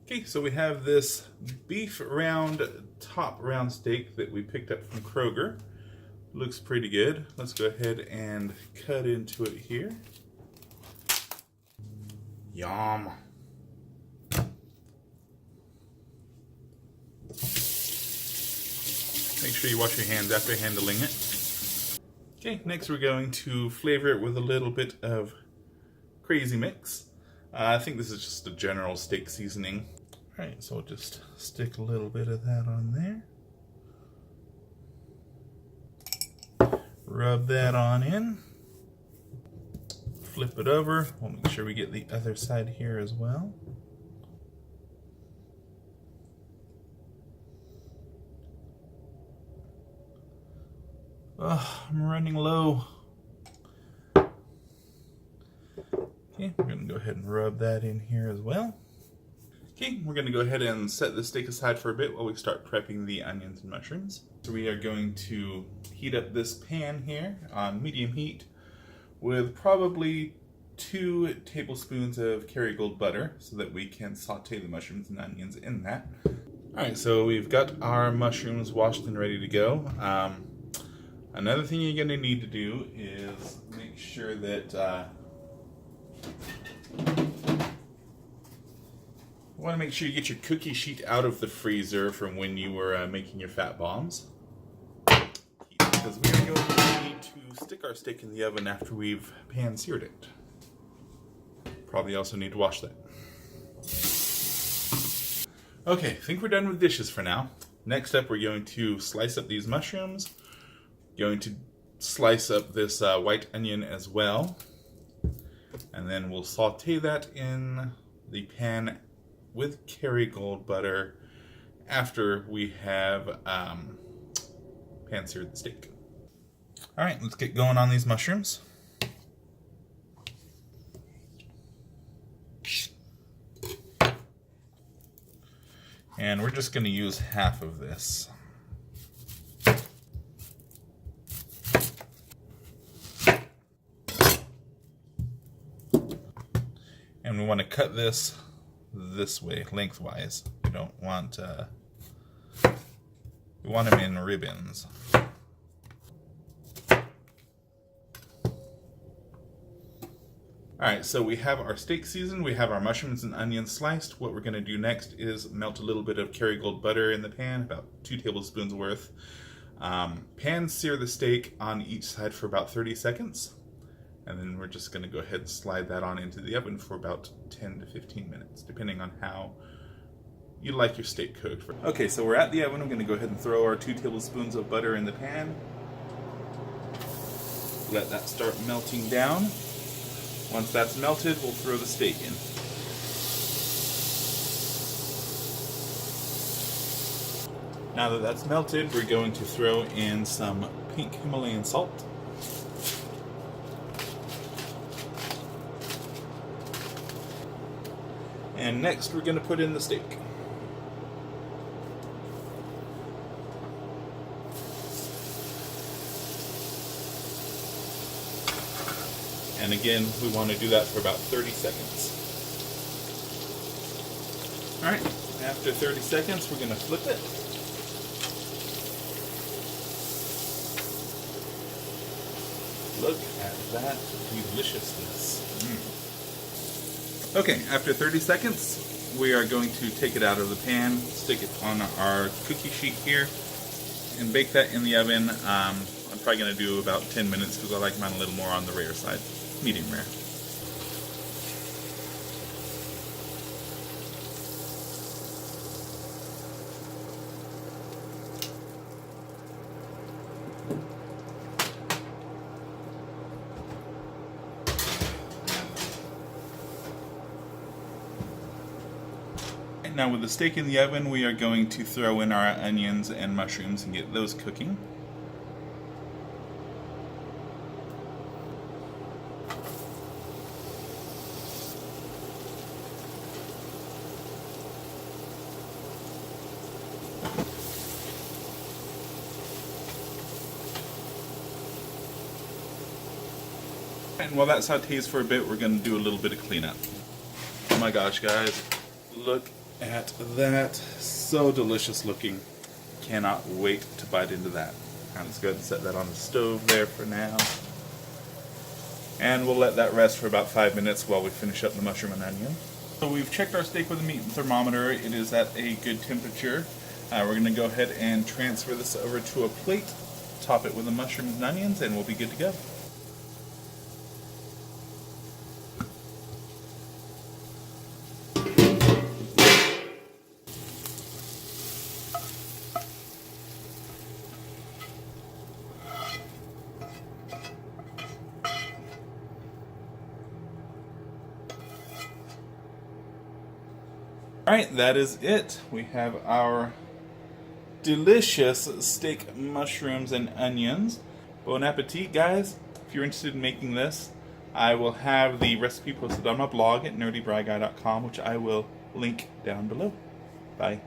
Okay, so we have this beef top round steak that we picked up from Kroger. Looks pretty good. Let's go ahead and cut into it here. Yum. Make sure you wash your hands after handling it. Okay, next we're going to flavor it with a little bit of Crazy Mix. I think this is just a general steak seasoning. Alright, so we'll just stick a little bit of that on there. Rub that on in. Flip it over. We'll make sure we get the other side here as well. Oh, I'm running low. Okay, we're going to go ahead and rub that in here as well. Okay, we're going to go ahead and set the steak aside for a bit while we start prepping the onions and mushrooms. So we are going to heat up this pan here on medium heat with probably 2 tablespoons of Kerrygold butter so that we can saute the mushrooms and onions in that. Alright, so we've got our mushrooms washed and ready to go. Another thing you're going to need to do is make sure that you want to make sure you get your cookie sheet out of the freezer from when you were making your fat bombs. Because we are going to need to stick our steak in the oven after we've pan-seared it. Probably also need to wash that. Okay, I think we're done with dishes for now. Next up, we're going to slice up these mushrooms. Going to slice up this white onion as well. And then we'll saute that in the pan with Kerrygold butter after we have pan-seared the steak. Alright, let's get going on these mushrooms. And we're just going to use half of this. And we want to cut this way, lengthwise. We don't want, we want them in ribbons. Alright, so we have our steak seasoned, we have our mushrooms and onions sliced. What we're going to do next is melt a little bit of Kerrygold butter in the pan, about 2 tablespoons worth. Pan-sear the steak on each side for about 30 seconds. And then we're just going to go ahead and slide that on into the oven for about 10 to 15 minutes, depending on how you like your steak cooked. Okay, so we're at the oven. We're going to go ahead and throw our 2 tablespoons of butter in the pan. Let that start melting down. Once that's melted, we'll throw the steak in. Now that that's melted, we're going to throw in some pink Himalayan salt. And next we're going to put in the steak. And again, we want to do that for about 30 seconds. Alright, after 30 seconds we're going to flip it. Look at that deliciousness. Okay, after 30 seconds, we are going to take it out of the pan, stick it on our cookie sheet here, and bake that in the oven. I'm probably going to do about 10 minutes because I like mine a little more on the rare side, medium rare. Now with the steak in the oven, we are going to throw in our onions and mushrooms and get those cooking. And while that sautés for a bit, we're going to do a little bit of cleanup. Oh my gosh, guys, look at that. So delicious looking. Cannot wait to bite into that. And let's go ahead and set that on the stove there for now. And we'll let that rest for about 5 minutes while we finish up the mushroom and onion. So we've checked our steak with a meat thermometer. It is at a good temperature. We're going to go ahead and transfer this over to a plate, top it with the mushrooms and onions, and we'll be good to go. Alright, that is it. We have our delicious steak, mushrooms, and onions. Bon appetit, guys. If you're interested in making this, I will have the recipe posted on my blog at nerdybraguy.com, which I will link down below. Bye.